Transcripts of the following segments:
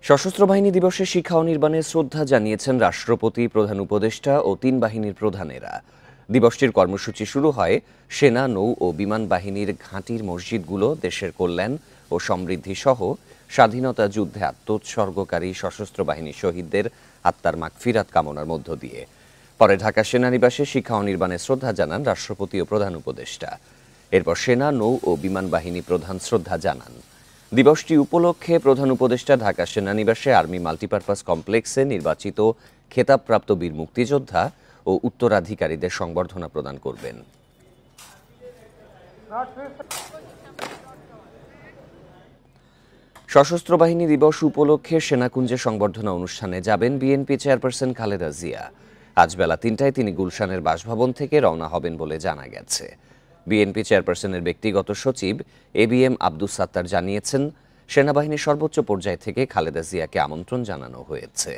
সশস্ত্র বাহিনী দিবসে শিক্ষা অনির্বাণে শ্রদ্ধা জানিয়েছেন রাষ্ট্রপতি, প্রধান উপদেষ্টা ও ৩ বাহিনীর প্রধানেরা। দিবসটির কর্মসূচি শুরু হয় সেনা, নৌ ও বিমান বাহিনীর ঘাঁটির মসজিদগুলো দেশের কল্যাণ ও সমৃদ্ধি সহ স্বাধীনতা যুদ্ধে আত্মোৎসর্গকারী সশস্ত্র বাহিনীর শহীদদের আত্মার মাগফিরাত কামনার মধ্য দিয়ে। পরে ঢাকা সেনানিবাসে শিক্ষা অনির্বাণে শ্রদ্ধা জানান রাষ্ট্রপতি ও প্রধান উপদেষ্টা। এরপর সেনা, নৌ ও বিমান বাহিনী প্রধান শ্রদ্ধা জানান। দিবসটি উপলক্ষে প্রধান উপদেষ্টা ঢাকা সেনানিবাসে আর্মি মাল্টিপারপাস কমপ্লেক্সে নির্বাচিত খেতাবপ্রাপ্ত বীর মুক্তিযোদ্ধা ও উত্তরাধিকারীদের সংবর্ধনা প্রদান করবেন। সশস্ত্র বাহিনী দিবস উপলক্ষে সেনাকুঞ্জে সংবর্ধনা অনুষ্ঠানে যাবেন বিএনপি চেয়ারপারসন খালেদা জিয়া। আজ বেলা ৩টায় তিনি গুলশানের বাসভবন থেকে রওনা হবেন বলে জানা গেছে। বিএনপি চেয়ারপারসনের ব্যক্তিগত সচিব এবিএম আব্দুস সাত্তার জানিয়েছেন, সেনাবাহিনীর সর্বোচ্চ পর্যায় থেকে খালেদা জিয়াকে আমন্ত্রণ জানানো হয়েছে।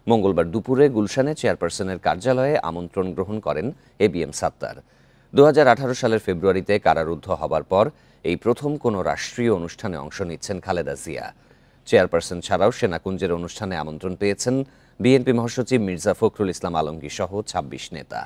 মঙ্গলবার দুপুরে গুলশানে চেয়ারপারসনের কার্যালয়ে আমন্ত্রণ গ্রহণ করেন এবিএম সাত্তার। ২০১৮ সালের ফেব্রুয়ারিতে কারারুদ্ধ হবার পর এই প্রথম কোনো রাষ্ট্রীয় অনুষ্ঠানে অংশ নিচ্ছেন খালেদা জিয়া। চেয়ারপারসন ছাড়াও সেনাকুঞ্জের অনুষ্ঠানে আমন্ত্রণ পেয়েছেন বিএনপি মহাসচিব মির্জা ফখরুল ইসলাম আলমগীর সহ ২৬ নেতা।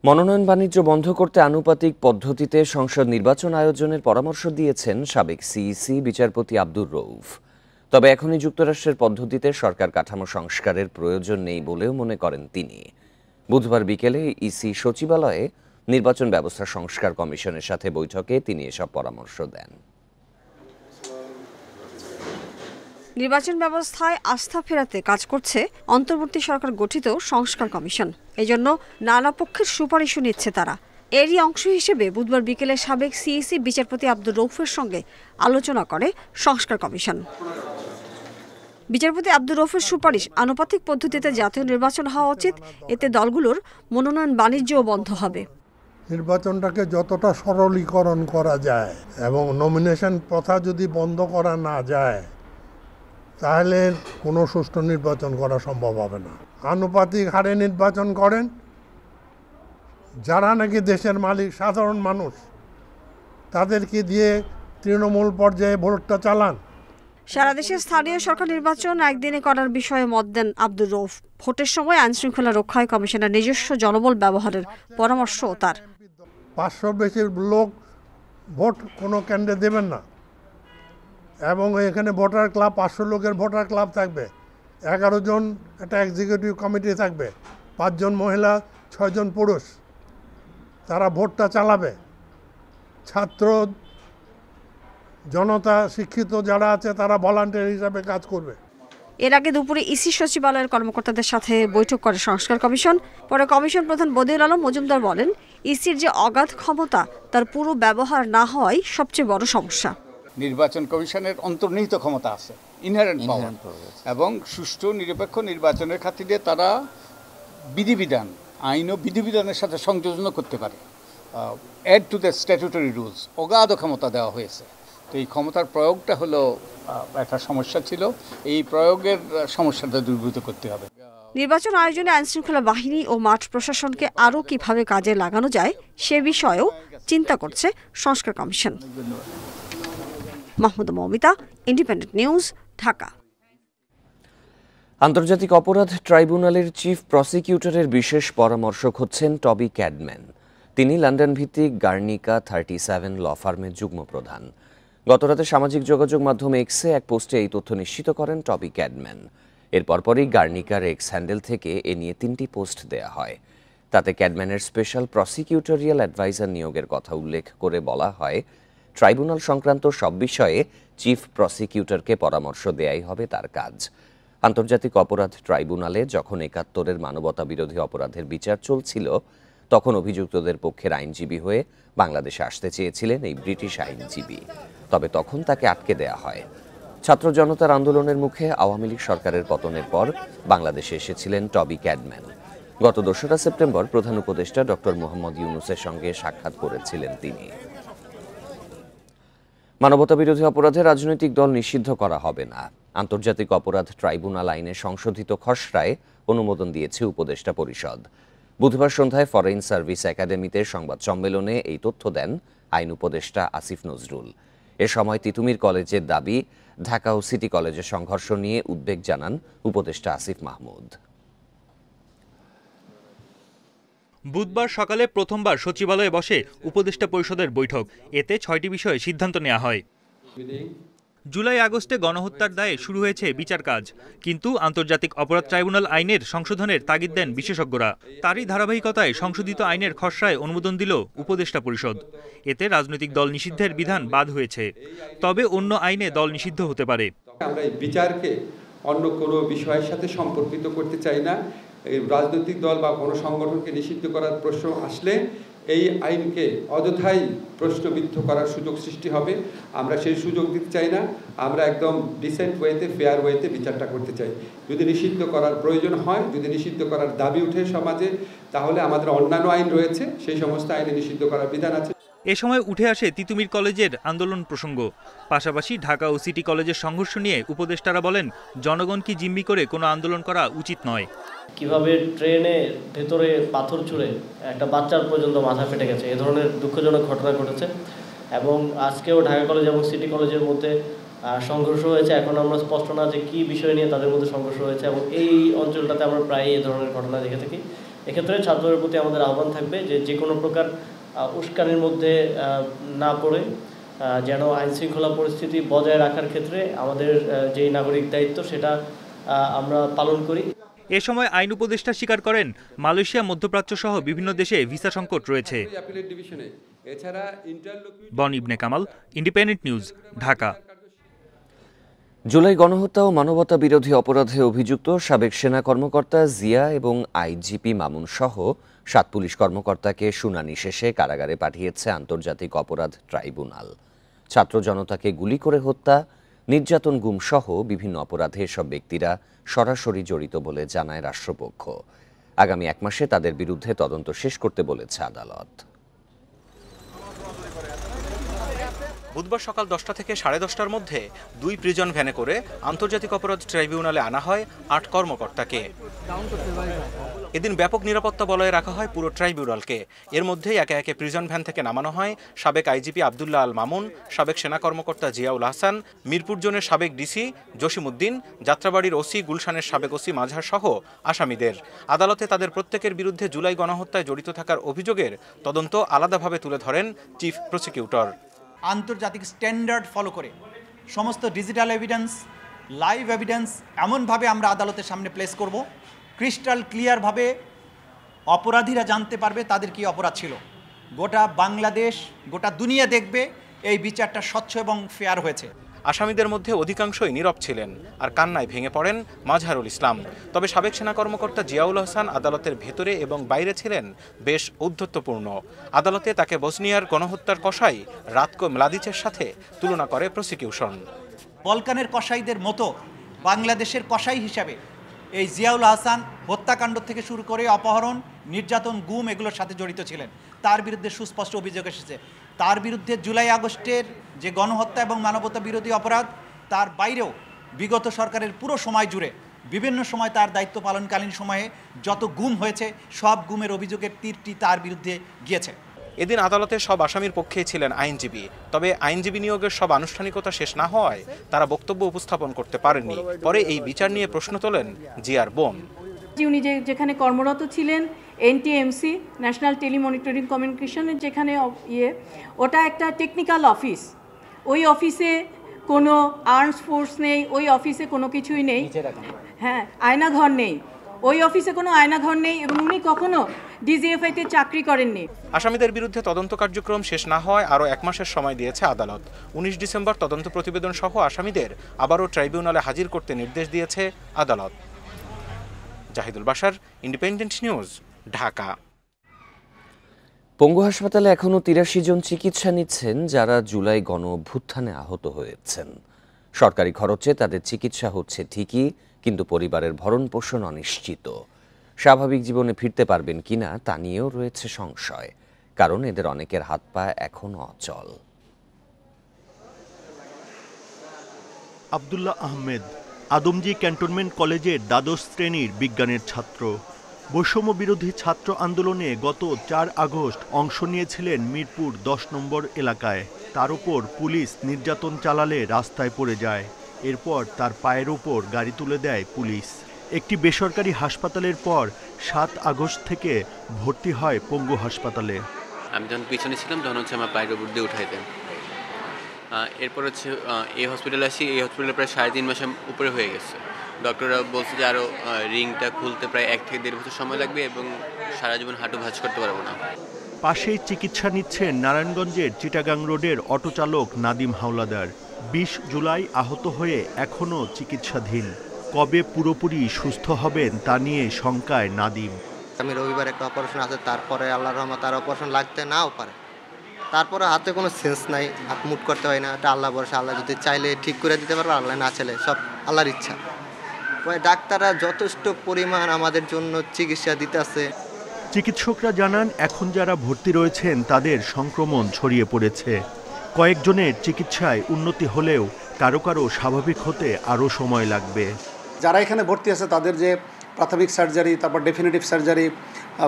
মনোনয়ন বাণিজ্য বন্ধ করতে আনুপাতিক পদ্ধতিতে সংসদ নির্বাচন আয়োজনের পরামর্শ দিয়েছেন সাবেক সিইসি বিচারপতি আব্দুর রউফ। তবে এখনই যুক্তরাষ্ট্রের পদ্ধতিতে সরকার কাঠামো সংস্কারের প্রয়োজন নেই বলেও মনে করেন তিনি। বুধবার বিকেলে ইসি সচিবালয়ে নির্বাচন ব্যবস্থা সংস্কার কমিশনের সাথে বৈঠকে তিনি এসব পরামর্শ দেন। নির্বাচন ব্যবস্থায় আস্থা ফেরাতে কাজ করছে অন্তর্বর্তী সরকার গঠিত সংস্কার কমিশন। এজন্য নানা পক্ষের সুপারিশও নিচ্ছে তারা। এরই অংশ হিসেবে বুধবার বিকেলে সাবেক সিইসি বিচারপতি আব্দুর রউফের সঙ্গে আলোচনা করে সংস্কার কমিশন। বিচারপতি আব্দুর রউফের সুপারিশ, আনুপাতিক পদ্ধতিতে জাতীয় নির্বাচন হওয়া উচিত। এতে দলগুলোর মনোনয়ন বাণিজ্যও বন্ধ হবে। নির্বাচনটাকে যতটা সরলীকরণ করা যায় এবং নমিনেশন প্রথা যদি বন্ধ করা না যায়, তাহলে কোনো সুষ্ঠু নির্বাচন করা সম্ভব হবে না। আনুপাতিক হারে নির্বাচন করেন, যারা নাকি দেশের মালিক সাধারণ মানুষ, তাদেরকে দিয়ে তৃণমূল পর্যায়ে ভোটটা চালান। সারা দেশে স্থানীয় সরকার নির্বাচন একদিনে করার বিষয়ে মত দেন আব্দুর রউফ। ভোটের সময় আইনশৃঙ্খলা রক্ষায় কমিশনের নিজস্ব জনবল ব্যবহারের পরামর্শও তার। ৫০০ বেশি লোক ভোট কোনো কেন্দ্রে দেবেন না, এবং এখানে ভোটার ক্লাব ৫০০ লোকের ভোটার ক্লাব থাকবে। ১১ জন একটা এক্সিকিউটিভ কমিটি থাকবে, ৫ জন মহিলা, ৬ জন পুরুষ। তারা ভোটটা চালাবে। ছাত্র জনতা, শিক্ষিত যারা আছে, তারা ভলান্টিয়ার হিসাবে কাজ করবে। এর আগে দুপুরে ইসি সচিবালয়ের কর্মকর্তাদের সাথে বৈঠক করে সংস্কার কমিশন। পরে কমিশন প্রধান বদিউল আলম মজুমদার বলেন, ইসির যে অগাধ ক্ষমতা তার পুরো ব্যবহার না হওয়াই সবচেয়ে বড় সমস্যা। নির্বাচন কমিশনের অন্তর্নিহিত ক্ষমতা আছে, ইনহেরেন্ট পাওয়ার, এবং সুষ্ঠু নিরপেক্ষ নির্বাচনের খাতিরে তারা বিধিবিধান, আইন ও বিধিবিধানের সাথে সংযোজন করতে পারে। Add to the statutory rules অগাধ ক্ষমতা দেওয়া হয়েছে। তো এই ক্ষমতার প্রয়োগটা হলো একটা সমস্যা ছিল। এই প্রয়োগের সমস্যাটা দূরীভূত করতে হবে। নির্বাচন আয়োজনে আইনশৃঙ্খলা বাহিনী ও মাঠ প্রশাসনকে আরও কিভাবে কাজে লাগানো যায় সে বিষয়েও চিন্তা করছে সংস্কার commission. Mahmuda Moumita, independent news, Dhaka. আন্তর্জাতিক অপরাধ ট্রাইব্যুনালের চিফ প্রসিকিউটরের বিশেষ পরামর্শক হচ্ছেন টবি ক্যাডম্যান। তিনি লন্ডন ভিত্তিক গার্নিকা 37 ল ফার্মের যুগ্ম প্রধান। গতরাতে সামাজিক যোগাযোগ মাধ্যম এক্সে এক পোস্টে এই তথ্য নিশ্চিত করেন টবি ক্যাডম্যান। এর পরপরই গার্নিকার এক্স হ্যান্ডেল থেকে এ নিয়ে 3টি পোস্ট দেয়া হয়। তাতে ক্যাডম্যানের স্পেশাল প্রসিকিউটোরিয়াল অ্যাডভাইজার নিয়োগের কথা উল্লেখ করে বলা হয়, ট্রাইব্যুনাল সংক্রান্ত সব বিষয়ে চিফ প্রসিকিউটরকে পরামর্শ দেয়াই হবে তার কাজ। আন্তর্জাতিক অপরাধ ট্রাইব্যুনালে যখন ৭১-এর মানবতা বিরোধী অপরাধের বিচার চলছিল, তখন অভিযুক্তদের পক্ষের আইনজীবী হয়ে বাংলাদেশে আসতে চেয়েছিলেন এই ব্রিটিশ আইনজীবী। তবে তখন তাকে আটকে দেয়া হয়। ছাত্র জনতার আন্দোলনের মুখে আওয়ামী লীগ সরকারের পতনের পর বাংলাদেশে এসেছিলেন টবি ক্যাডম্যান। গত ২রা সেপ্টেম্বর প্রধান উপদেষ্টা ডক্টর মোহাম্মদ ইউনূসের সঙ্গে সাক্ষাৎ করেছিলেন তিনি। মানবতা বিরোধী অপরাধে রাজনৈতিক দল নিষিদ্ধ করা হবে না, আন্তর্জাতিক অপরাধ ট্রাইব্যুনাল আইনে সংশোধিত খসড়ায় অনুমোদন দিয়েছে উপদেষ্টা পরিষদ। বুধবার সন্ধ্যায় ফরেন সার্ভিস একাডেমিতে সংবাদ সম্মেলনে এই তথ্য দেন আইন উপদেষ্টা আসিফ নজরুল। এ সময় তিতুমির কলেজের দাবি, ঢাকা ও সিটি কলেজের সংঘর্ষ নিয়ে উদ্বেগ জানান উপদেষ্টা আসিফ মাহমুদ। বুধবার সকালে প্রথমবার সচিবালয়ে বসে উপদেষ্টা পরিষদের বৈঠক। এতে 6টি বিষয়ে সিদ্ধান্ত নেওয়া হয়। জুলাই আগস্টে গণহত্যার দায়ে শুরু হয়েছে বিচার কাজ, কিন্তু আন্তর্জাতিক অপরাধ ট্রাইব্যুনাল আইনের সংশোধনের তাগিদ দেন বিশেষজ্ঞরা। তারই ধারাবাহিকতায় সংশোধিত আইনের খসড়ায় অনুমোদন দিল উপদেষ্টা পরিষদ। এতে রাজনৈতিক দল নিষিদ্ধের বিধান বাদ হয়েছে, তবে অন্য আইনে দল নিষিদ্ধ হতে পারে। আমরা এই বিচারকে অন্য কোনো বিষয়ের সাথে সম্পর্কিত করতে চাই না। এই রাজনৈতিক দল বা কোনো সংগঠনকে নিষিদ্ধ করার প্রশ্ন আসলে এই আইনকে অযথাই প্রশ্নবিদ্ধ করার সুযোগ সৃষ্টি হবে। আমরা সেই সুযোগ দিতে চাই না। আমরা একদম ডিসেন্ট ওয়েতে, ফেয়ার ওয়েতে বিচারটা করতে চাই। যদি নিষিদ্ধ করার প্রয়োজন হয়, যদি নিষিদ্ধ করার দাবি উঠে সমাজে, তাহলে আমাদের অন্যান্য আইন রয়েছে, সেই সমস্ত আইনে নিষিদ্ধ করার বিধান আছে। এ সময় উঠে আসে তিতুমির কলেজের আন্দোলন প্রসঙ্গ। পাশাপাশি ঢাকা ও সিটি কলেজের সংঘর্ষ নিয়ে উপদেষ্টারা বলেন, জনগণকে জিম্মি করে কোনো আন্দোলন করা উচিত নয়। কিভাবে ট্রেনের ভেতরে পাথর ছুঁড়ে একটা বাচ্চার পর্যন্ত মাথা ফেটে গেছে, এ ধরনের দুঃখজনক ঘটনা ঘটেছে। এবং আজকেও ঢাকা কলেজ এবং সিটি কলেজের মধ্যে সংঘর্ষ হয়েছে। এখন আমরা স্পষ্ট না যে কী বিষয় নিয়ে তাদের মধ্যে সংঘর্ষ হয়েছে, এবং এই অঞ্চলটাতে আমরা প্রায় এই ধরনের ঘটনা দেখে থাকি। এক্ষেত্রে ছাত্রদের প্রতি আমাদের আহ্বান থাকবে যে কোনো প্রকার উস্কানির মধ্যে না পড়ে যেন আইনশৃঙ্খলা পরিস্থিতি বজায় রাখার ক্ষেত্রে আমাদের যেই নাগরিক দায়িত্ব সেটা আমরা পালন করি। এ সময় আইন উপদেষ্টা স্বীকার করেন, মালয়েশিয়া, মধ্যপ্রাচ্য সহ বিভিন্ন দেশে ভিসা সংকট রয়েছে। বন ইবনে কামাল, ইন্ডিপেন্ডেন্ট নিউজ, ঢাকা। জুলাই গণহত্যা ও মানবতা বিরোধী অপরাধে অভিযুক্ত সাবেক সেনা কর্মকর্তা জিয়া এবং আইজিপি মামুন সহ 7 পুলিশ কর্মকর্তাকে শুনানি শেষে কারাগারে পাঠিয়েছে আন্তর্জাতিক অপরাধ ট্রাইব্যুনাল। ছাত্র জনতাকে গুলি করে হত্যা, নির্যাতন, গুম সহ বিভিন্ন অপরাধে এসব ব্যক্তিরা সরাসরি জড়িত বলে জানায় রাষ্ট্রপক্ষ। আগামী 1 মাসে তাদের বিরুদ্ধে তদন্ত শেষ করতে বলেছে আদালত। বুধবার সকাল 10টা থেকে 10:30টার মধ্যে 2 প্রিজন ভ্যানে করে আন্তর্জাতিক অপরাধ ট্রাইব্যুনালে আনা হয় 8 কর্মকর্তাকে। এদিন ব্যাপক নিরাপত্তা বলয়ে রাখা হয় পুরো ট্রাইব্যুনালকে। এর মধ্যেই একে একে প্রিজন ভ্যান থেকে নামানো হয় সাবেক আইজিপি আব্দুল্লাহ আল মামুন, সাবেক সেনা কর্মকর্তা জিয়াউল হাসান, মিরপুর জোনের সাবেক ডিসি জসিমউদ্দিন, যাত্রাবাড়ির ওসি গুলশানের সাবেক ওসি মাঝহার সহ আসামিদের। আদালতে তাদের প্রত্যেকের বিরুদ্ধে জুলাই গণহত্যায় জড়িত থাকার অভিযোগের তদন্ত আলাদাভাবে তুলে ধরেন চিফ প্রসিকিউটর। আন্তর্জাতিক স্ট্যান্ডার্ড ফলো করে সমস্ত ডিজিটাল এভিডেন্স, লাইভ এভিডেন্স এমনভাবে আমরা আদালতের সামনে প্লেস করব, ক্রিস্টাল ক্লিয়ারভাবে অপরাধীরা জানতে পারবে তাদের কি অপরাধ ছিল। গোটা বাংলাদেশ, গোটা দুনিয়া দেখবে এই বিচারটা স্বচ্ছ এবং ফেয়ার হয়েছে। আসামিদের মধ্যে অধিকাংশই নীরব ছিলেন আর কান্নায় ভেঙে পড়েন মাজহারুল ইসলাম। তবে সাবেক সেনা কর্মকর্তা জিয়াউল হাসান আদালতের ভেতরে এবং বাইরে ছিলেন বেশ ঔদ্ধত্যপূর্ণ। আদালতে তাকে বসনিয়ার গণহত্যার কসাই রাতকো মলাদিচের সাথে তুলনা করে প্রসিকিউশন। বলকানের কসাইদের মতো বাংলাদেশের কসাই হিসাবে এই জিয়াউল হাসান হত্যাকাণ্ড থেকে শুরু করে অপহরণ, নির্যাতন, গুম এগুলোর সাথে জড়িত ছিলেন। তার বিরুদ্ধে সুস্পষ্ট অভিযোগ এসেছে। তার বিরুদ্ধে জুলাই আগস্টের যে গণহত্যা এবং মানবতা বিরোধী অপরাধ, তার বাইরেও বিগত সরকারের পুরো সময় জুড়ে বিভিন্ন সময় তার দায়িত্ব পালনকালীন সময়ে যত গুম হয়েছে সব গুমের অভিযোগের তীরটি তার বিরুদ্ধে গিয়েছে। এদিন আদালতে সব আসামির পক্ষেই ছিলেন আইনজীবী। তবে আইনজীবী নিয়োগের সব আনুষ্ঠানিকতা শেষ না হওয়ায় তারা বক্তব্য উপস্থাপন করতে পারেননি। পরে এই বিচার নিয়ে প্রশ্ন তোলেন জিয়ার বোন। উনি যেখানে কর্মরত ছিলেন এনটিএমসি, ন্যাশনাল টেলিমনিটরিং কমিউনিকেশনের যেখানে ওটা একটা টেকনিক্যাল অফিস। ওই অফিসে কোনো আর্মস ফোর্স নেই, ওই অফিসে কোনো কিছুই নেই। হ্যাঁ, আয়নাঘর নেই, ওই অফিসে কোনো আয়নাঘর নেই, এবং উনি কখনো ডিজিএফআইতে চাকরি করেননি। আসামিদের বিরুদ্ধে তদন্ত কার্যক্রম শেষ না হওয়ায় আরও 1 মাসের সময় দিয়েছে আদালত। 19 ডিসেম্বর তদন্ত প্রতিবেদন সহ আসামিদের আবারও ট্রাইব্যুনালে হাজির করতে নির্দেশ দিয়েছে আদালত। Zahidul Bashar, Independent news, Dhaka. পঙ্গু হাসপাতালে এখনও 83 জন চিকিৎসা নিচ্ছেন যারা জুলাই গণ অভ্যুত্থানে আহত হয়েছেন। সরকারি খরচে তাদের চিকিৎসা হচ্ছে ঠিকই, কিন্তু পরিবারের ভরণ পোষণ অনিশ্চিত। স্বাভাবিক জীবনে ফিরতে পারবেন কিনা তা নিয়েও রয়েছে সংশয়, কারণ এদের অনেকের হাত পা এখনও অচল। আব্দুল্লাহ আহমেদ আদমজী ক্যান্টনমেন্ট কলেজের দ্বাদশ শ্রেণীর বিজ্ঞানের ছাত্র। বৈষম্য বিরোধী ছাত্র আন্দোলনে গত ৪ আগস্ট অংশ নিয়েছিলেন মিরপুর ১০ নম্বর এলাকায়। তার উপর পুলিশ নির্যাতন চালালে রাস্তায় পড়ে যায়। এরপর তার পায়ের ওপর গাড়ি তুলে দেয় পুলিশ। একটি বেসরকারি হাসপাতালের পর ৭ আগস্ট থেকে ভর্তি হয় পঙ্গু হাসপাতালে। আমি যখন পিছনে ছিলাম তখন আমার পায়ের উপর দিয়ে উঠাই দেন। এরপর এই হসপিটালে আসি। এই হসপিটালে প্রায় ৩.৫ মাসের উপরে হয়ে গেছে। ডক্টররা বলছে যে আরও রিংটা খুলতে প্রায় ১ থেকে ১.৫ বছর সময় লাগবে এবং সারা জীবন হাঁটু ভাঁজ করতে পারবো না। পাশেই চিকিৎসা নিচ্ছেন নারায়ণগঞ্জের চিটাগাং রোডের অটোচালক নাদিম হাওলাদার। ২০ জুলাই আহত হয়ে এখনও চিকিৎসাধীন। কবে পুরোপুরি সুস্থ হবেন তা নিয়ে শঙ্কায় নাদিম। আমি রবিবার একটা অপারেশন আছে, তারপরে আল্লাহর রহমতে আর অপারেশন লাগতে নাও পারে। তারপরে হাতে কোনো সেন্স নাই, হাত মুট করতে হয় না। এটা আল্লাহ ভরসা, আল্লাহ যদি চাইলে ঠিক করে দিতে পারবে, আল্লাহ না চাইলে সব আল্লাহর ইচ্ছা। ডাক্তাররা যথেষ্ট পরিমাণ আমাদের জন্য চিকিৎসা দিতেছে। চিকিৎসকরা জানান এখন যারা ভর্তি রয়েছেন তাদের সংক্রমণ ছড়িয়ে পড়েছে। কয়েকজনের চিকিৎসায় উন্নতি হলেও কারো কারো স্বাভাবিক হতে আরও সময় লাগবে। যারা এখানে ভর্তি আছে তাদের যে প্রাথমিক সার্জারি, তারপর ডেফিনেটিভ সার্জারি,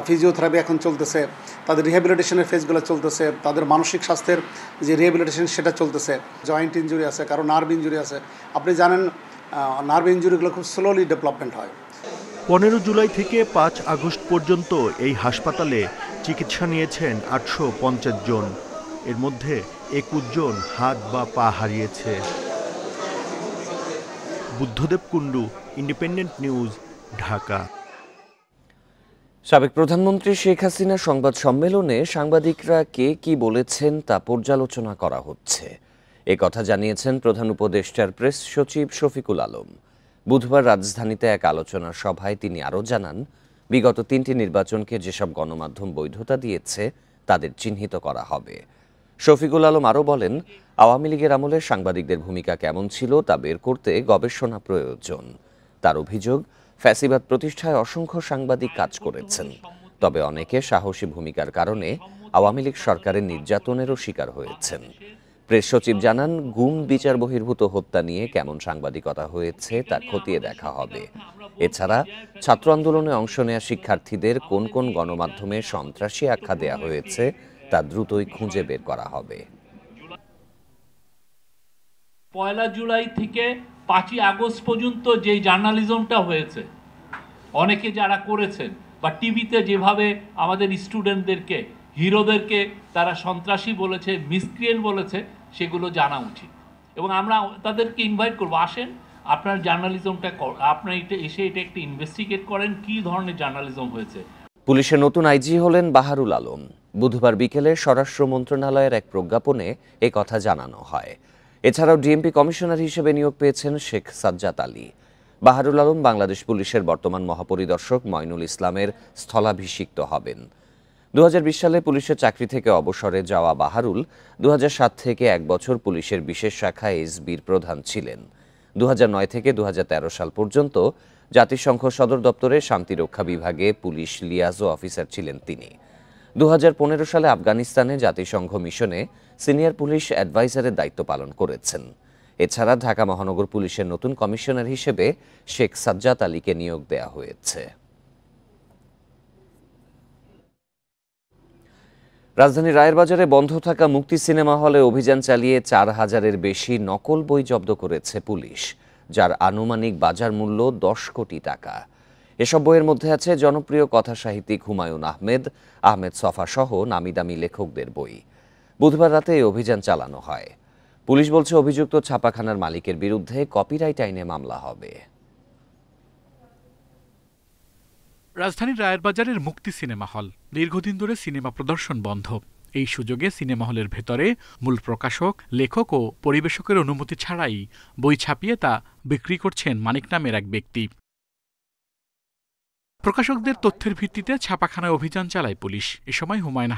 ফিজিওথেরাপি এখন চলতেছে, তাদের রিহ্যাবিলিটেশনের ফেজগুলো চলতেছে, তাদের মানসিক স্বাস্থ্যের যে রিহ্যাবিলিটেশন সেটা চলতেছে। জয়েন্ট ইঞ্জুরি আছে, কারো নার্ভ ইঞ্জুরি আছে। আপনি জানেন নার্ভ ইঞ্জুরিগুলো খুব স্লোলি ডেভেলপমেন্ট হয়। ১৫ জুলাই থেকে ৫ আগস্ট পর্যন্ত এই হাসপাতালে চিকিৎসা নিয়েছেন ৮৫০ জন। এর মধ্যে ২১ জন হাত বা পা হারিয়েছে। Buddhadeb Kundu, independent news, Dhaka. সাবেক প্রধানমন্ত্রী শেখ হাসিনা সংবাদ সম্মেলনে সাংবাদিকরা কে কি বলেছেন তা পর্যালোচনা করা হচ্ছে। এ কথা জানিয়েছেন প্রধান উপদেষ্টার প্রেস সচিব শফিকুল আলম। বুধবার রাজধানীতে এক আলোচনা সভায় তিনি আরও জানান, বিগত ৩টি নির্বাচনকে যেসব গণমাধ্যম বৈধতা দিয়েছে তাদের চিহ্নিত করা হবে। শফিকুল আলম আরও বলেন, আওয়ামী লীগের আমলে সাংবাদিকদের ভূমিকা কেমন ছিল তা বের করতে গবেষণা প্রয়োজন। তার অভিযোগ, ফ্যাসিবাদ প্রতিষ্ঠায় অসংখ্য সাংবাদিক কাজ করেছেন, তবে অনেকে সাহসী ভূমিকার কারণে আওয়ামী লীগ সরকারের নির্যাতনেরও শিকার হয়েছেন। প্রেস সচিব জানান, গুম বিচার বহির্ভূত হত্যা নিয়ে কেমন সাংবাদিকতা হয়েছে তা খতিয়ে দেখা হবে। এছাড়া ছাত্র আন্দোলনে অংশ নেওয়া শিক্ষার্থীদের কোন কোন গণমাধ্যমে সন্ত্রাসী আখ্যা দেওয়া হয়েছে তা দ্রুতই খুঁজে বের করা হবে। ১ জুলাই থেকে ৫ আগস্ট পর্যন্ত যে জার্নালিজমটা হয়েছে, অনেকে যারা করেছেন বা টিভিতে যেভাবে আমাদের স্টুডেন্টদেরকে, হিরোদেরকে তারা সন্ত্রাসী বলেছে, মিসক্রিয়েন্ট বলেছে, সেগুলো জানা উচিত। এবং আমরা তাদেরকে ইনভাইট করবো, আসেন আপনার জার্নালিজমটা, আপনার এটা এসে এটা একটু ইনভেস্টিগেট করেন কি ধরনের জার্নালিজম হয়েছে। পুলিশের নতুন আইজি হলেন বাহারুল আলম। বুধবার বিকেলে স্বরাষ্ট্র মন্ত্রণালয়ের এক প্রজ্ঞাপনে এ কথা জানানো হয়। এছাড়াও ডিএমপি কমিশনার হিসেবে নিয়োগ পেয়েছেন শেখ সাজ্জাদ আলী। বাহারুল আলম বাংলাদেশ পুলিশের বর্তমান মহাপরিদর্শক মঈনুল ইসলামের স্থলাভিষিক্ত হবেন। ২০২০ সালে পুলিশের চাকরি থেকে অবসরে যাওয়া বাহারুল ২০০৭ থেকে ১ বছর পুলিশের বিশেষ শাখা এসবির প্রধান ছিলেন। ২০০৯ থেকে ২০১৩ সাল পর্যন্ত জাতিসংঘ সদর দপ্তরে শান্তিরক্ষা বিভাগে পুলিশ লিয়াজো অফিসার ছিলেন তিনি। ২০১৫ সালে আফগানিস্তানে জাতিসংঘ মিশনে সিনিয়র পুলিশ অ্যাডভাইজারের দায়িত্ব পালন করেছেন। এছাড়া ঢাকা মহানগর পুলিশের নতুন কমিশনার হিসেবে শেখ সাজ্জাদ আলীকে নিয়োগ দেওয়া হয়েছে। রাজধানীর রায়ের বাজারে বন্ধ থাকা মুক্তি সিনেমা হলে অভিযান চালিয়ে ৪,০০০-এর বেশি নকল বই জব্দ করেছে পুলিশ, যার আনুমানিক বাজার মূল্য ১০ কোটি টাকা। এসব বইয়ের মধ্যে আছে জনপ্রিয় কথা সাহিত্যিক হুমায়ুন আহমেদ সফা সহ নামিদামি লেখকদের বই। বুধবার রাতে এই অভিযান চালানো হয়। পুলিশ বলছে, অভিযুক্ত ছাপাখানার মালিকের বিরুদ্ধে কপিরাইট আইনে মামলা হবে। রাজধানীর রায়েরবাজারের মুক্তি সিনেমা হল দীর্ঘদিন ধরে সিনেমা প্রদর্শন বন্ধ। এই সুযোগে সিনেমা হলের ভেতরে মূল প্রকাশক, লেখক ও পরিবেশকের অনুমতি ছাড়াই বই ছাপিয়ে তা বিক্রি করছেন মানিক নামের এক ব্যক্তি। প্রকাশকদের তথ্যের ভিত্তিতে ছাপাখানায় অভিযান চালায় পুলিশ। এ সময় হুমায়ুন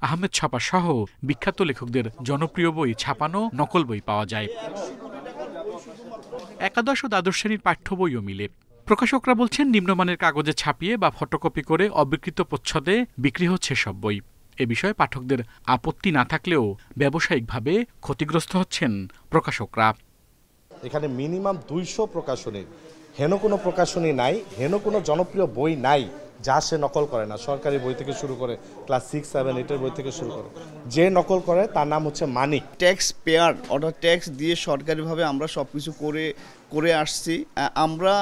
আহমেদ ছাপা সহ বিখ্যাত লেখকদের জনপ্রিয় বই ছাপানো নকল বই পাওয়া যায়। একাদশ ও দ্বাদশ শ্রেণীর পাঠ্য বইও মিলে। প্রকাশকরা বলছেন, নিম্নমানের কাগজে ছাপিয়ে বা ফটোকপি করে অবিকৃত প্রচ্ছদে বিক্রি হচ্ছে সব বই। এ বিষয়ে পাঠকদের আপত্তি না থাকলেও ব্যবসায়িকভাবে ক্ষতিগ্রস্ত হচ্ছেন প্রকাশকরা। এখানে মিনিমাম ২০০ প্রকাশনী, হেন কোনো প্রকাশনী নাই, হেন কোনো জনপ্রিয় বই নাই যা সে নকল করে না, সরকারি বই থেকে শুরু করে ক্লাস 6, 7, 8 বই থেকে শুরু করে যে নকল করে তার নাম হচ্ছে মানিক। ট্যাক্স পেয়ার অর্থাৎ ট্যাক্স দিয়ে সরকারিভাবে আমরা সব কিছু করে আসছি। আমরা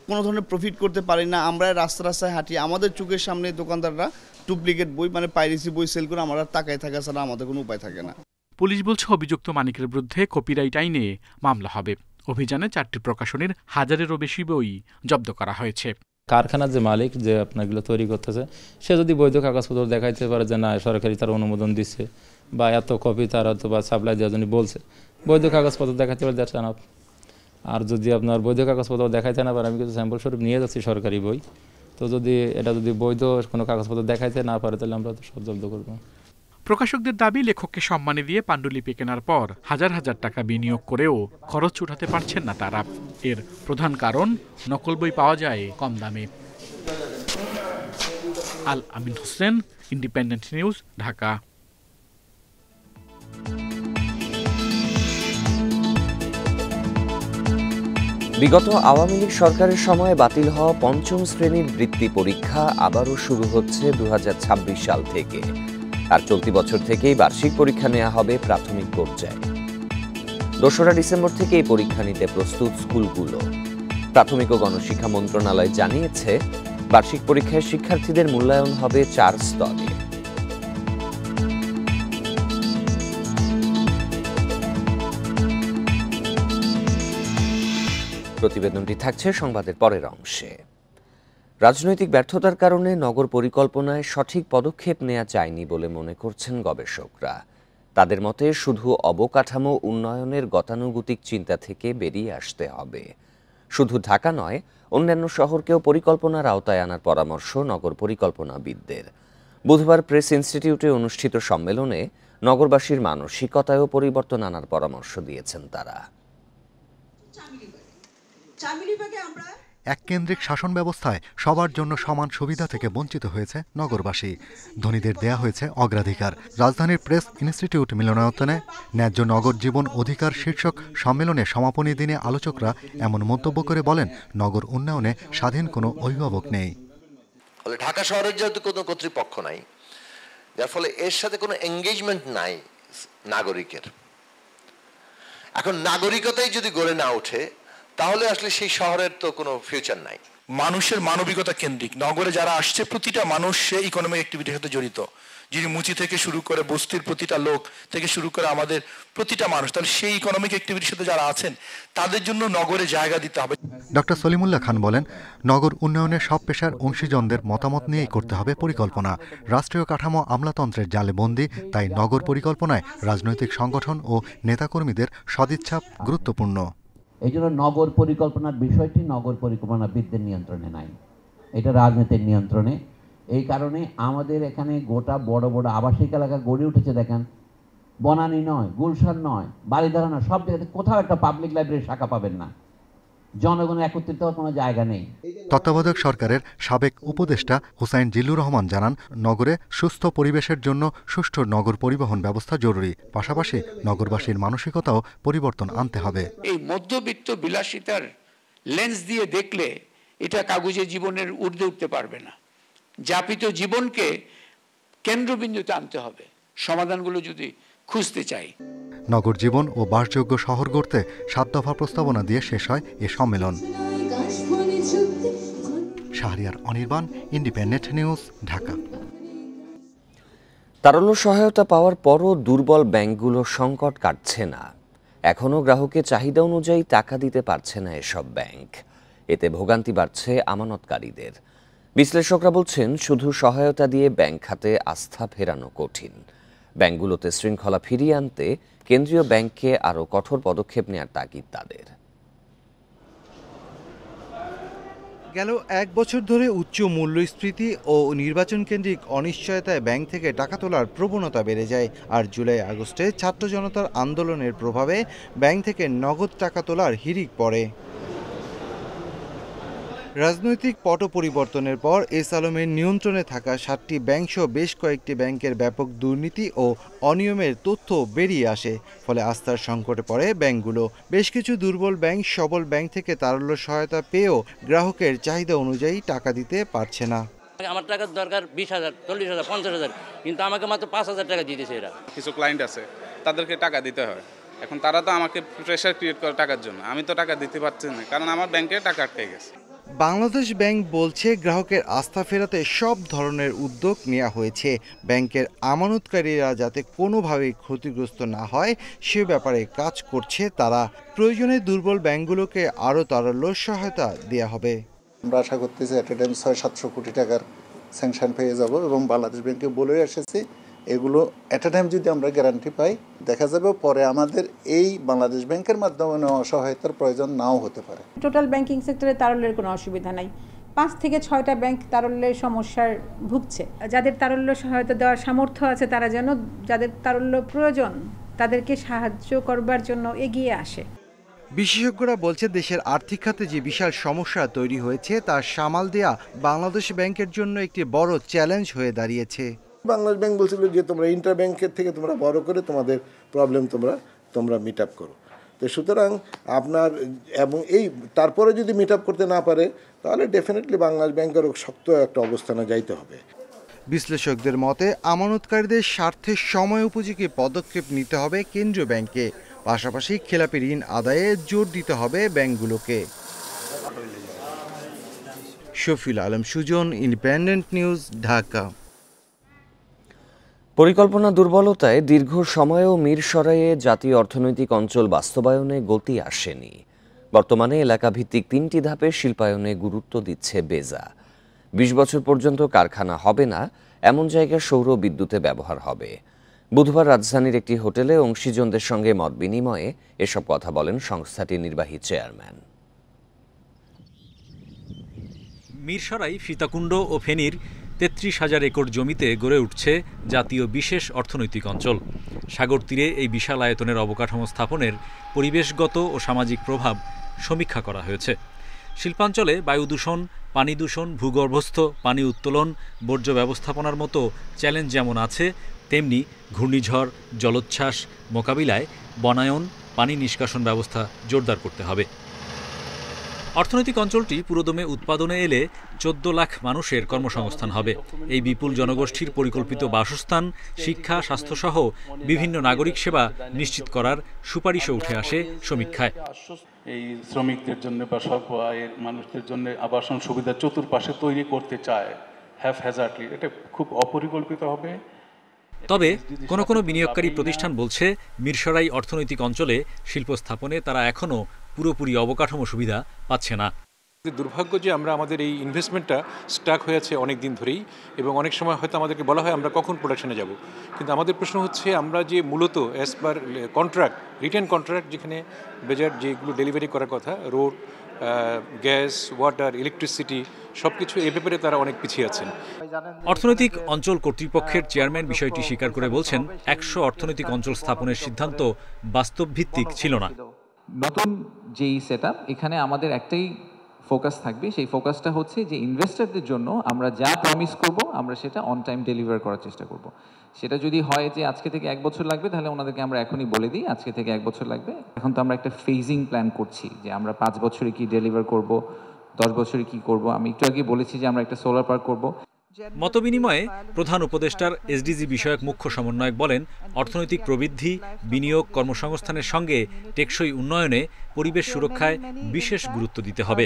কোনো ধরনের প্রফিট করতে পারি না। আমরা রাস্তায় হাঁটি, আমাদের চোখের সামনে দোকানদাররা ডুপ্লিকেট বই মানে পাইরেসি বই সেল করে, আমরা তাকায় থাকা ছাড়া আমাদের কোনো উপায় থাকে না। পুলিশ বলছে অভিযুক্ত মানিকের বিরুদ্ধে কপিরাইট আইনে মামলা হবে। অভিযানে 4টি প্রকাশনীর 1000-এরও বেশি বই জব্দ করা হয়েছে। কারখানার যে মালিক যে আপনাগুলো তৈরি করতেছে, সে যদি বৈধ কাগজপত্র দেখাইতে পারে যে না সরকারি তার অনুমোদন দিচ্ছে বা এত কপি তার হয়তো বা সাপ্লাই দেওয়ার জন্য বলছে, বৈধ কাগজপত্র দেখাইতে পারে দ্যাটস এনাফ। আর যদি আপনার বৈধ কাগজপত্র দেখাইতে না পারে, আমি কিছু স্যাম্পল স্বরূপ নিয়ে যাচ্ছি সরকারি বই, তো যদি এটা যদি বৈধ কোনো কাগজপত্র দেখাইতে না পারে তাহলে আমরা তো সব জব্দ করবো। প্রকাশকদের দাবি, লেখককে সম্মানী দিয়ে পাণ্ডুলিপি কেনার পর হাজার হাজার টাকা বিনিয়োগ করেও খরচ উঠাতে পারছেন না তারা। এর প্রধান কারণ নকল বই পাওয়া যায় কম দামে। আল আমিন হোসেন, ইন্ডিপেন্ডেন্ট নিউজ, ঢাকা। বিগত আওয়ামী লীগ সরকারের সময় বাতিল হওয়া 5ম শ্রেণীর বৃত্তি পরীক্ষা আবারও শুরু হচ্ছে 2026 সাল থেকে। আর চলতি বছর থেকেই বার্ষিক পরীক্ষা নেওয়া হবে প্রাথমিক পর্যায়ে। 2রা ডিসেম্বর থেকে এই পরীক্ষা নিতে প্রস্তুত স্কুলগুলো। প্রাথমিক ও গণশিক্ষা মন্ত্রণালয় জানিয়েছে, বার্ষিক পরীক্ষায় শিক্ষার্থীদের মূল্যায়ন হবে 4 স্তরে। প্রতিবেদনটি থাকছে সংবাদের পরের অংশে। রাজনৈতিক ব্যর্থতার কারণে নগর পরিকল্পনায় সঠিক পদক্ষেপ নেওয়া যায়নি বলে মনে করছেন গবেষকরা। তাদের মতে শুধু অবকাঠামো উন্নয়নের গতানুগতিক চিন্তা থেকে বেরিয়ে আসতে হবে। শুধু ঢাকা নয়, অন্যান্য শহরকেও পরিকল্পনার আওতায় আনার পরামর্শ নগর পরিকল্পনাবিদদের। বুধবার প্রেস ইনস্টিটিউটে অনুষ্ঠিত সম্মেলনে নগরবাসীর মানসিকতায়ও পরিবর্তন আনার পরামর্শ দিয়েছেন তারা। এককেন্দ্রিক শাসন ব্যবস্থায় সবার জন্য সমান সুবিধা থেকে বঞ্চিত হয়েছে নগরবাসী। ধনীদের দেয়া হয়েছে অগ্রাধিকার। রাজধানীর প্রেস ইনস্টিটিউট মিলনায়তনে ন্যায্য নগর জীবন অধিকার শীর্ষক সম্মেলনে সমাপনী দিনে আলোচকরা এমন মন্তব্য করে বলেন, নগর উন্নয়নে স্বাধীন কোনো অভিভাবক নেই। ফলে ঢাকা শহরের যেহেতু কোনো কর্তৃপক্ষ নাই, যার ফলে এর সাথে কোনো এঙ্গেজমেন্ট নাই নাগরিকের। এখন নাগরিকতাই যদি গড়ে না ওঠে, তাহলে আসলে সেই শহরের তো কোনো ফিউচার নাই। মানুষের মানবিকতা কেন্দ্রিক নগরে যারা আসছে, প্রতিটা মানুষ সে ইকোনমিক অ্যাক্টিভিটির সাথে জড়িত। যিনি মুচি থেকে শুরু করে বস্তির প্রতিটা লোক থেকে শুরু করে আমাদের প্রতিটা মানুষ, তাহলে সেই ইকোনমিক অ্যাক্টিভিটির সাথে যারা আছেন তাদের জন্য নগরে জায়গা দিতে হবে। ডক্টর সলিমুল্লাহ খান বলেন, নগর উন্নয়নে সব পেশার অংশীজনদের মতামত নিয়েই করতে হবে পরিকল্পনা। রাষ্ট্রীয় কাঠামো আমলাতন্ত্রের জালে বন্দী, তাই নগর পরিকল্পনায় রাজনৈতিক সংগঠন ও নেতাকর্মীদের সদিচ্ছা গুরুত্বপূর্ণ। এই জন্য নগর পরিকল্পনার বিষয়টি নগর পরিকল্পনাবিদদের নিয়ন্ত্রণে নাই, এটা রাজনীতির নিয়ন্ত্রণে। এই কারণে আমাদের এখানে গোটা বড় বড় আবাসিক এলাকা গড়ে উঠেছে। দেখেন, বনানী নয়, গুলশান নয়, বারিধারা নয়, সব জায়গাতে কোথাও একটা পাবলিক লাইব্রেরির শাখা পাবেন না। জনগণের একত্রিত হওয়ার কোনো জায়গা নেই। তত্ত্বাবধায়ক সরকারের সাবেক উপদেষ্টা হুসাইন জিল্লুর রহমান জানান, নগরে সুস্থ পরিবেশের জন্য সুষ্ঠু নগর পরিবহন ব্যবস্থা জরুরি। পাশাপাশি নগরবাসীর মানসিকতাও পরিবর্তন আনতে হবে। এই মধ্যবিত্ত বিলাসিতার লেন্স দিয়ে দেখলে এটা কাগজে জীবনের ঊর্ধ্বে উঠতে পারবে না। যাপিত জীবনকে কেন্দ্রবিন্দুতে আনতে হবে সমাধানগুলো যদি খুঁজতে চাই। নগর জীবন ও বাসযোগ্য শহর গড়তে 7 দফা প্রস্তাবনা দিয়ে শেষ হয় এ সম্মেলন। Shahriar Anirban, independent news, Dhaka. তারল্য সহায়তা পাওয়ার পরও দুর্বল ব্যাংকগুলো সংকট কাটছে না। এখনও গ্রাহকের চাহিদা অনুযায়ী টাকা দিতে পারছে না এসব ব্যাংক। এতে ভোগান্তি বাড়ছে আমানতকারীদের। বিশ্লেষকরা বলছেন, শুধু সহায়তা দিয়ে ব্যাংক খাতে আস্থা ফেরানো কঠিন। ব্যাংকগুলোতে শৃঙ্খলা ফিরিয়ে আনতে কেন্দ্রীয় ব্যাংককে আরও কঠোর পদক্ষেপ নেওয়ার তাগিদ তাদের। গেল 1 বছর ধরে উচ্চ মূল্যস্ফীতি ও নির্বাচন কেন্দ্রিক অনিশ্চয়তায় ব্যাংক থেকে টাকা তোলার প্রবণতা বেড়ে যায়। আর জুলাই আগস্টে ছাত্র জনতার আন্দোলনের প্রভাবে ব্যাংক থেকে নগদ টাকা তোলার হিড়িক পড়ে। রাজনৈতিক পট পরিবর্তনের পর এস আলমের নিয়ন্ত্রণে থাকা 7টি ব্যাংকসহ বেশ কয়েকটি ব্যাংকের ব্যাপক দুর্নীতি ও অনিয়মের তথ্য বেরিয়ে আসে। ফলে আস্থার সংকটে পড়ে ব্যাংকগুলো। বেশ কিছু দুর্বল ব্যাংক সবল ব্যাংক থেকে তারল্য সহায়তা পেয়েও গ্রাহকের চাহিদা অনুযায়ী টাকা দিতে পারছে না। আমার টাকার দরকার 20,000, 40,000, 50,000, কিন্তু আমাকে মাত্র 5,000 টাকা দিতেছে এরা। কিছু ক্লায়েন্ট আছে তাদেরকে টাকা দিতে হয়, এখন তারা তো আমাকে প্রেশার ক্রিয়েট করে টাকার জন্য, আমি তো টাকা দিতে পারছি না কারণ আমার ব্যাংকে টাকা আটকে গেছে। বাংলাদেশ ব্যাংক বলছে গ্রাহকের আস্থা ফেরাতে সব ধরনের উদ্যোগ নেওয়া হয়েছে। ব্যাংকের আমানতকারীরা যাতে কোনোভাবেই ক্ষতিগ্রস্ত না হয় সে ব্যাপারে কাজ করছে তারা। প্রয়োজনে দুর্বল ব্যাংকগুলোকে আরও তারল্য সহায়তা দেওয়া হবে। আমরা আশা করতেছি অ্যাট এ টাইম 600-700 কোটি টাকার স্যাংশন পেয়ে যাব এবং বাংলাদেশ ব্যাংকে বলে এসেছি এগুলো অ্যাট এ টাইম যদি আমরা গ্যারান্টি পাই দেখা যাবে পরে আমাদের এই বাংলাদেশ ব্যাংকের মাধ্যমে নেওয়া সহায়তার প্রয়োজন নাও হতে পারে। টোটাল ব্যাংকিং সেক্টরে তারল্যের কোনো অসুবিধা নাই। 5 থেকে 6টা ব্যাংক তারল্যের সমস্যার ভুগছে। যাদের তারল্য সহায়তা দেওয়ার সামর্থ্য আছে তারা যেন যাদের তারল্য প্রয়োজন তাদেরকে সাহায্য করবার জন্য এগিয়ে আসে। বিশেষজ্ঞরা বলছে দেশের আর্থিক খাতে যে বিশাল সমস্যা তৈরি হয়েছে তা সামাল দেয়া বাংলাদেশ ব্যাংকের জন্য একটি বড় চ্যালেঞ্জ হয়ে দাঁড়িয়েছে। বাংলাদেশ ব্যাংক বলছিল যে তোমরা ইন্টার ব্যাংকের থেকে তোমরা বড় করে তোমাদের প্রবলেম তোমরা মিট আপ করো। তো সুতরাং আপনার এবং এই তারপরে যদি মিট আপ করতে না পারে তাহলে ডেফিনেটলি বাংলাদেশ ব্যাংকের শক্ত একটা অবস্থানে যাইতে হবে। বিশ্লেষকদের মতে আমানতকারীদের স্বার্থে সময় উপযোগী পদক্ষেপ নিতে হবে কেন্দ্রীয় ব্যাংকে, পাশাপাশি খেলাপি ঋণ আদায়ে জোর দিতে হবে ব্যাংকগুলোকে। Shafiul Alam Sujan, independent news, Dhaka. পরিকল্পনা দুর্বলতায় দীর্ঘ সময়েও মিরসরাইয়ে জাতীয় অর্থনৈতিক অঞ্চল বাস্তবায়নে গতি আসেনি। বর্তমানে এলাকাভিত্তিক 3টি ধাপে শিল্পায়নে গুরুত্ব দিচ্ছে বেজা। 20 বছর পর্যন্ত কারখানা হবে না এমন জায়গায় সৌর বিদ্যুতে ব্যবহার হবে। বুধবার রাজধানীর একটি হোটেলে অংশীজনদের সঙ্গে মত বিনিময়ে এসব কথা বলেন সংস্থাটির নির্বাহী চেয়ারম্যান। মিরসরাই, সীতাকুণ্ড ও ফেনীর 33,000 একর জমিতে গড়ে উঠছে জাতীয় বিশেষ অর্থনৈতিক অঞ্চল। সাগর তীরে এই বিশাল আয়তনের অবকাঠামো স্থাপনের পরিবেশগত ও সামাজিক প্রভাব সমীক্ষা করা হয়েছে। শিল্পাঞ্চলে বায়ু দূষণ, পানি দূষণ, ভূগর্ভস্থ পানি উত্তোলন, বর্জ্য ব্যবস্থাপনার মতো চ্যালেঞ্জ যেমন আছে, তেমনি ঘূর্ণিঝড়, জলোচ্ছ্বাস মোকাবিলায় বনায়ন, পানি নিষ্কাশন ব্যবস্থা জোরদার করতে হবে। অর্থনৈতিক অঞ্চলটি পুরোদমে উৎপাদনে এলে 14 লাখ মানুষের কর্মসংস্থান হবে। এই বিপুল জনগোষ্ঠীর পরিকল্পিত বাসস্থান, শিক্ষা, স্বাস্থ্যসহ বিভিন্ন নাগরিক সেবা নিশ্চিত করার সুপারিশও উঠে আসে সমীক্ষায়। এই শ্রমিকদের জন্য বা স্বল্প আয়ের মানুষদের জন্য আবাসন সুবিধা চতুর্পাশে তৈরি করতে চায় হ্যাফহ্যাজার্ডলি, এটা খুব অপরিকল্পিত হবে। তবে কোনো বিনিয়োগকারী প্রতিষ্ঠান বলছে মিরসরাই অর্থনৈতিক অঞ্চলে শিল্প স্থাপনে তারা এখনও পুরোপুরি অবকাঠামো সুবিধা পাচ্ছে না। দুর্ভাগ্য যে আমরা আমাদের এই ইনভেস্টমেন্টটা স্টাক হয়ে আছে অনেক দিন ধরেই, এবং অনেক সময় হয়তো আমাদেরকে বলা হয় আমরা কখন প্রোডাকশনে যাব, কিন্তু আমাদের প্রশ্ন হচ্ছে আমরা যে মূলত as per contract, written contract, যেখানে বেজার যেগুলো ডেলিভারি করার কথা, রোড, গ্যাস, ওয়াটার, ইলেকট্রিসিটি, সব কিছু এ ব্যাপারে তারা অনেক পিছিয়ে আছেন। অর্থনৈতিক অঞ্চল কর্তৃপক্ষের চেয়ারম্যান বিষয়টি স্বীকার করে বলছেন 100 অর্থনৈতিক অঞ্চল স্থাপনের সিদ্ধান্ত বাস্তবভিত্তিক ছিল না। নতুন যেই সেটআপ, এখানে আমাদের একটাই ফোকাস থাকবে, সেই ফোকাসটা হচ্ছে যে ইনভেস্টরদের জন্য আমরা যা প্রমিস করব আমরা সেটা অন টাইম ডেলিভার করার চেষ্টা করব। সেটা যদি হয় যে আজকে থেকে 1 বছর লাগবে, তাহলে ওনাদেরকে আমরা এখনই বলে দিই আজকে থেকে 1 বছর লাগবে। এখন তো আমরা একটা ফেজিং প্ল্যান করছি যে আমরা 5 বছরে কি ডেলিভার করব, 10 বছরে কি করব। আমি একটু আগে বলেছি যে আমরা একটা সোলার পার্ক করব। মতবিনিময়ে প্রধান উপদেষ্টার এসডিজি বিষয়ক মুখ্য সমন্বয়ক বলেন, অর্থনৈতিক প্রবৃদ্ধি, বিনিয়োগ, কর্মসংস্থানের সঙ্গে টেকসই উন্নয়নে পরিবেশ সুরক্ষায় বিশেষ গুরুত্ব দিতে হবে।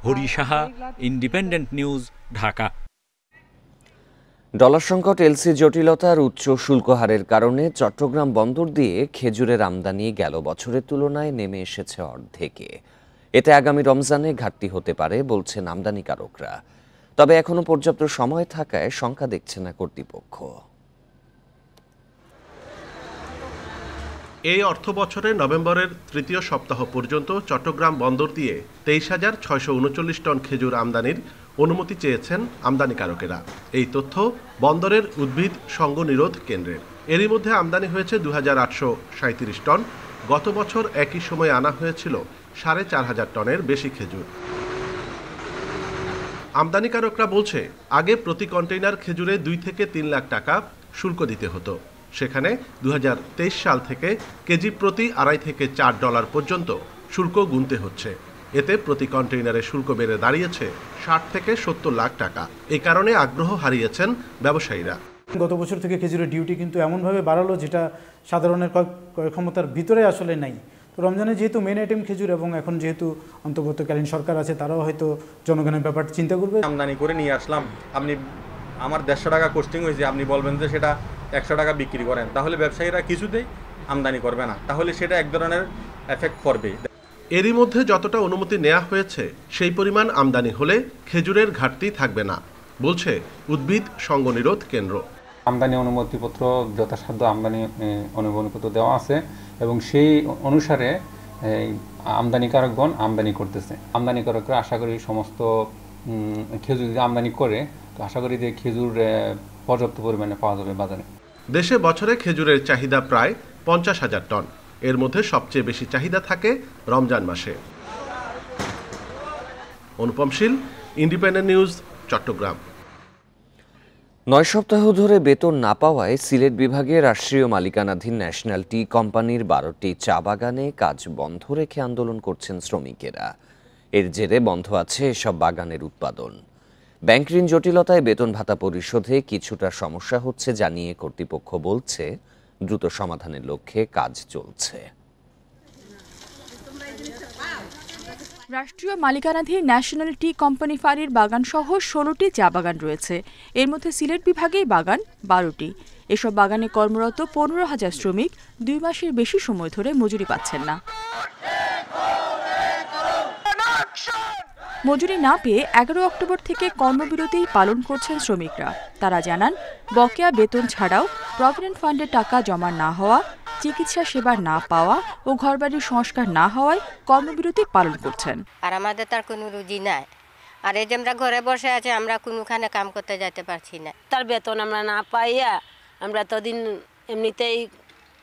Hari Saha, independent news, Dhaka. Dollar সংকট, এলসি জটিলতার উচ্চ শুল্ক হারের কারণে চট্টগ্রাম বন্দর দিয়ে খেজুরের আমদানি গেল বছরের তুলনায় নেমে এসেছে অর্ধেকে। এতে আগামী রমজানে ঘাটতি হতে পারে বলছেন আমদানিকারকরা। তবে এখনো পর্যাপ্ত সময় থাকায় শঙ্কা দেখছে না কর্তৃপক্ষ। এই অর্থ বছরে নভেম্বরের তৃতীয় সপ্তাহ পর্যন্ত চট্টগ্রাম বন্দর দিয়ে 23,639 টন খেজুর আমদানির অনুমতি চেয়েছেন আমদানিকারকেরা। এই তথ্য বন্দরের উদ্ভিদ সংঘ নিরোধ কেন্দ্রের। এরই মধ্যে আমদানি হয়েছে 2,837 টন। গত বছর একই সময়ে আনা হয়েছিল 4,500 টনের বেশি খেজুর। আমদানিকারকরা বলছে, আগে প্রতি কন্টেইনার খেজুরে 2 থেকে 3 লাখ টাকা শুল্ক দিতে হতো। সেখানে 2023 সাল থেকে কেজি প্রতি $2.5 থেকে $4 পর্যন্ত শুল্ক গুনতে হচ্ছে। এতে প্রতি কন্টেইনারে শুল্ক বেড়ে দাঁড়িয়েছে 60 থেকে 70 লাখ টাকা। এই কারণে আগ্রহ হারিয়েছেন ব্যবসায়ীরা। গত বছর থেকে খেজুরের ডিউটি কিন্তু এমনভাবে বাড়ালো যেটা সাধারণের ক্রয় ক্ষমতার ভিতরে আসলে নাই। তো রমজানে যেহেতু মেন আইটেম খেজুর এবং এখন যেহেতু অন্তর্বর্তীকালীন সরকার আছে, তারাও হয়তো জনগণের ব্যাপারটা চিন্তা করবে। আমদানি করে নিয়ে আসলাম, আপনি আমার 150 টাকা কস্টিং হয়েছে, আপনি বলবেন যে সেটা 100 টাকা বিক্রি করেন, তাহলে ব্যবসায়ীরা কিছুতেই আমদানি করবে না, তাহলে সেটা এক ধরনের এফেক্ট করবে। এরই মধ্যে যতটা অনুমতি নেওয়া হয়েছে সেই পরিমাণ আমদানি হলে খেজুরের ঘাটতি থাকবে না, বলছে উদ্ভিদ সংঘনিরোধ কেন্দ্র। আমদানি অনুমতিপত্র যথাসাধ্য আমদানি অনুমতিপত্র দেওয়া আছে এবং সেই অনুসারে আমদানিকারকগণ আমদানি করতেছে। আমদানিকারকরা আশা করি সমস্ত খেজুর যদি আমদানি করে, তো আশা করি যে খেজুর পর্যাপ্ত পরিমাণে পাওয়া যাবে বাজারে। দেশে বছরে খেজুরের চাহিদা প্রায় 50,000 টন। এর মধ্যে সবচেয়ে বেশি চাহিদা থাকে রমজান মাসে। অনুপম শীল, ইন্ডিপেন্ডেন্ট নিউজ, চট্টগ্রাম। 9 সপ্তাহ ধরে বেতন না পাওয়ায় সিলেট বিভাগে রাষ্ট্রীয় মালিকানাধীন ন্যাশনাল টি কোম্পানির 12টি চা বাগানে কাজ বন্ধ রেখে আন্দোলন করছেন শ্রমিকেরা। এর জেরে বন্ধ আছে এসব বাগানের উৎপাদন। ব্যাংক ঋণ জটিলতায় বেতন ভাতা পরিশোধে কিছুটা সমস্যা হচ্ছে জানিয়ে কর্তৃপক্ষ বলছে দ্রুত সমাধানের লক্ষ্যে কাজ চলছে। রাষ্ট্রীয় মালিকানাধীন ন্যাশনাল টি কোম্পানি ফাঁড়ির বাগান সহ 16টি চা বাগান রয়েছে। এর মধ্যে সিলেট বিভাগেই বাগান 12টি। এসব বাগানে কর্মরত 15,000 শ্রমিক 2 মাসের বেশি সময় ধরে মজুরি পাচ্ছেন না। মজুরি না পেয়ে 11 অক্টোবর থেকে কর্মবিরতি পালন করছেন শ্রমিকরা। তারা জানান, বকেয়া বেতন ছাড়াও প্রভিডেন্ট ফান্ডের টাকা জমা না হওয়া, চিকিৎসা সেবা না পাওয়া ও ঘরবাড়ির সংস্কার না হওয়ায় কর্মবিরতি পালন করছেন। আর আমাদের তার কোনো রুজি নাই, আর এই যে আমরা ঘরে বসে আছি, আমরা কোনোখানে কাম করতে যেতে পারছি না। তার বেতন আমরা না পাইয়া আমরা তো দিন এমনিতেই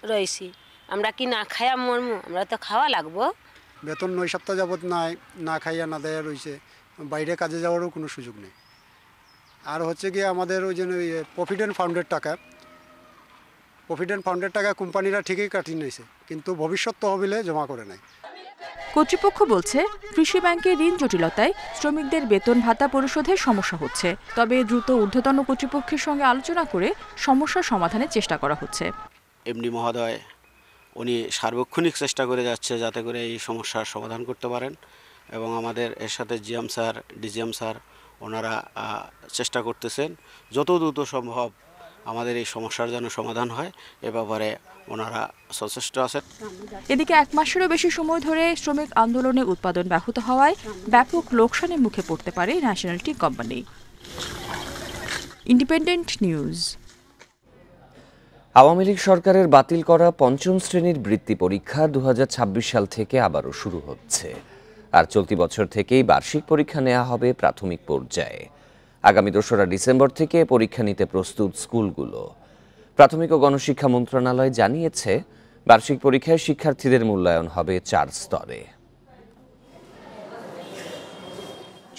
রয়েছি। আমরা কি না খাইয়া মরমু? আমরা তো খাওয়া লাগবো। বেতন 9 সপ্তাহ যাবত না খাইয়া না দেয়া রয়েছে, বাইরে কাজে যাওয়ারও কোনো সুযোগ নেই। আর হচ্ছে কি আমাদের ওই যে প্রভিডেন্ট ফান্ডের টাকা কোম্পানিরা ঠিকই কাটিয়ে নিয়েছে, কিন্তু ভবিষ্যৎ তহবিলে জমা করে নাই। কর্তৃপক্ষ বলছে, কৃষি ব্যাংকের ঋণ জটিলতায় শ্রমিকদের বেতন ভাতা পরিশোধে সমস্যা হচ্ছে। তবে দ্রুত ঊর্ধ্বতন কর্তৃপক্ষের সঙ্গে আলোচনা করে সমস্যার সমাধানের চেষ্টা করা হচ্ছে। এমডি মহোদয় উনি সার্বক্ষণিক চেষ্টা করে যাচ্ছে যাতে করে এই সমস্যার সমাধান করতে পারেন, এবং আমাদের এর সাথে জিএম স্যার, ডিজিএম স্যার ওনারা চেষ্টা করতেছেন যত দ্রুত সম্ভব আমাদের এই সমস্যার যেন সমাধান হয়, এ ব্যাপারে ওনারা সচেষ্ট আছেন। এদিকে 1 মাসেরও বেশি সময় ধরে শ্রমিক আন্দোলনে উৎপাদন ব্যাহত হওয়ায় ব্যাপক লোকসানের মুখে পড়তে পারে national tea company. Independent news. Awami League সরকারের বাতিল করা 5ম শ্রেণীর বৃত্তি পরীক্ষা 2026 সাল থেকে আবারও শুরু হচ্ছে। আর চলতি বছর থেকেই বার্ষিক পরীক্ষা নেওয়া হবে প্রাথমিক পর্যায়ে। আগামী 2রা ডিসেম্বর থেকে পরীক্ষা নিতে প্রস্তুত স্কুলগুলো। প্রাথমিক ও গণশিক্ষা মন্ত্রণালয় জানিয়েছে, বার্ষিক পরীক্ষায় শিক্ষার্থীদের মূল্যায়ন হবে 4 স্তরে।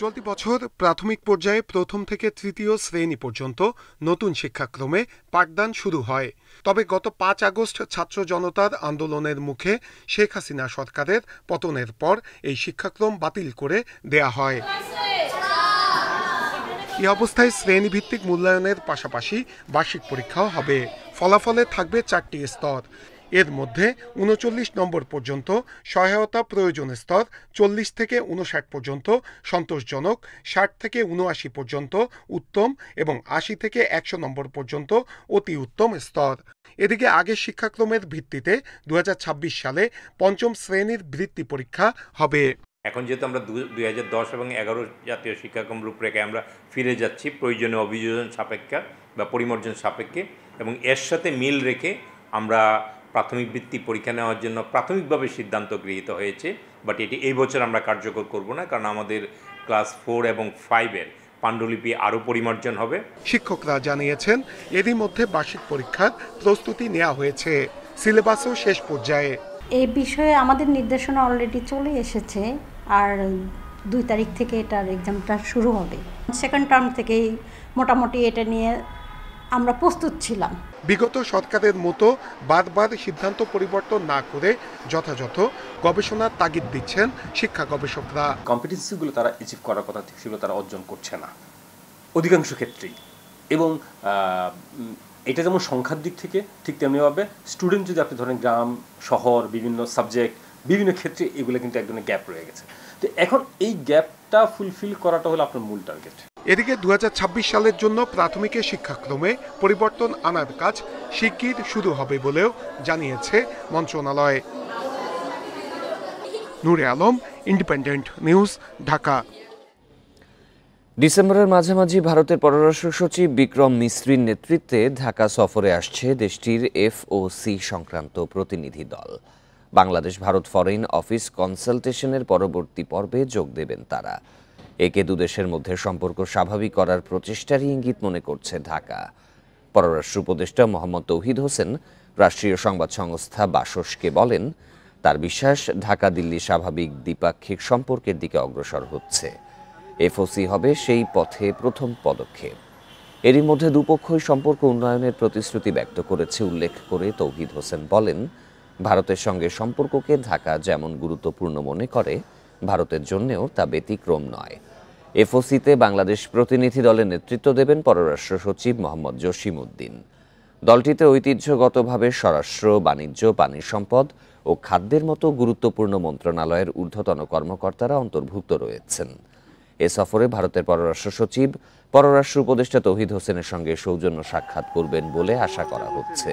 চলতি বছর প্রাথমিক পর্যায়ে প্রথম থেকে তৃতীয় শ্রেণী পর্যন্ত নতুন শিক্ষাক্রমে পাঠদান শুরু হয়। তবে গত 5 আগস্ট ছাত্র জনতার আন্দোলনের মুখে শেখ হাসিনা সরকারের পতনের পর এই শিক্ষাক্রম বাতিল করে দেয়া হয়। এই অবস্থায় শ্রেণীভিত্তিক মূল্যায়নের পাশাপাশি বার্ষিক পরীক্ষাও হবে। ফলাফলে থাকবে 4টি স্তর। এর মধ্যে 39 নম্বর পর্যন্ত সহায়তা প্রয়োজন স্তর, 40 থেকে 59 পর্যন্ত সন্তোষজনক, 60 থেকে 79 পর্যন্ত উত্তম এবং 80 থেকে 100 নম্বর পর্যন্ত অতি উত্তম স্তর। এদিকে আগের শিক্ষাক্রমের ভিত্তিতে 2026 সালে 5ম শ্রেণীর বৃত্তি পরীক্ষা হবে। এখন যেহেতু আমরা 2010 এবং 11 জাতীয় শিক্ষাক্রম রূপরেখায় আমরা ফিরে যাচ্ছি প্রয়োজনীয় অভিযোজন সাপেক্ষে বা পরিমার্জন সাপেক্ষে, এবং এর সাথে মিল রেখে আমরা প্রাথমিক বৃত্তি পরীক্ষা নেওয়ার জন্য প্রাথমিকভাবে সিদ্ধান্ত গৃহীত হয়েছে। বাট এটি এই বছর আমরা কার্যকর করব না, কারণ আমাদের ক্লাস 4 এবং 5-এর পাণ্ডুলিপি আরও পরিমার্জন হবে। শিক্ষকরা জানিয়েছেন, এরই মধ্যে বার্ষিক পরীক্ষার প্রস্তুতি নেওয়া হয়েছে, সিলেবাসও শেষ পর্যায়ে। এই বিষয়ে আমাদের নির্দেশনা অলরেডি চলে এসেছে, আর 2 তারিখ থেকে এটার এক্সামটা শুরু হবে। সেকেন্ড টার্ম থেকেই মোটামুটি এটা নিয়ে আমরা প্রস্তুত ছিলাম। বিগত সরকারের মতো বারবার সিদ্ধান্ত পরিবর্তন না করে যথাযথ গবেষণার তাগিদ দিচ্ছেন শিক্ষা গবেষকরা। কম্পিটেন্সিগুলো তারা অ্যাচিভ করার কথা সেগুলো তারা অর্জন করছে না অধিকাংশ ক্ষেত্রেই, এবং এটা যেমন সংখ্যার দিক থেকে ঠিক তেমনিভাবে স্টুডেন্ট যদি আপনি ধরেন গ্রাম শহর বিভিন্ন সাবজেক্ট বিভিন্ন ক্ষেত্রে এগুলো কিন্তু এক ধরনের গ্যাপ রয়ে গেছে। তো এখন এই গ্যাপটা ফুলফিল করাটা হলো আপনার মূল টার্গেট। এদিকে 2026 সালের জন্য প্রাথমিকের শিক্ষাক্রমে পরিবর্তন আনার কাজ শিগগির শুরু হবে বলেও জানিয়েছে মন্ত্রণালয়। নূরে আলম, ইন্ডিপেন্ডেন্ট নিউজ, ঢাকা। ডিসেম্বরের মাঝামাঝি ভারতের পররাষ্ট্র সচিব বিক্রম মিস্ত্রির নেতৃত্বে ঢাকা সফরে আসছে দেশটির এফওসি সংক্রান্ত প্রতিনিধি দল। বাংলাদেশ ভারত ফরেন অফিস কনসালটেশনের পরবর্তী পর্বে যোগ দেবেন তারা। একে দুদেশের মধ্যে সম্পর্ক স্বাভাবিক করার প্রচেষ্টারই ইঙ্গিত মনে করছে ঢাকা। পররাষ্ট্র উপদেষ্টা মোহাম্মদ তৌহিদ হোসেন রাষ্ট্রীয় সংবাদ সংস্থা বাসসকে বলেন, তার বিশ্বাস ঢাকা দিল্লি স্বাভাবিক দ্বিপাক্ষিক সম্পর্কের দিকে অগ্রসর হচ্ছে। এফওসি হবে সেই পথে প্রথম পদক্ষেপ। এরই মধ্যে দুপক্ষই সম্পর্ক উন্নয়নের প্রতিশ্রুতি ব্যক্ত করেছে উল্লেখ করে তৌহিদ হোসেন বলেন, ভারতের সঙ্গে সম্পর্ককে ঢাকা যেমন গুরুত্বপূর্ণ মনে করে, ভারতের জন্যেও তা ব্যতিক্রম নয়। এফওসিতে বাংলাদেশ প্রতিনিধি দলের নেতৃত্ব দেবেন পররাষ্ট্র সচিব মোহাম্মদ জসিম উদ্দিন। দলটিতে ঐতিহ্যগতভাবে স্বরাষ্ট্র, বাণিজ্য, পানি সম্পদ ও খাদ্যের মতো গুরুত্বপূর্ণ মন্ত্রণালয়ের ঊর্ধ্বতন কর্মকর্তারা অন্তর্ভুক্ত রয়েছেন। এ সফরে ভারতের পররাষ্ট্র সচিব পররাষ্ট্র উপদেষ্টা তৌহিদ হোসেনের সঙ্গে সৌজন্য সাক্ষাৎ করবেন বলে আশা করা হচ্ছে।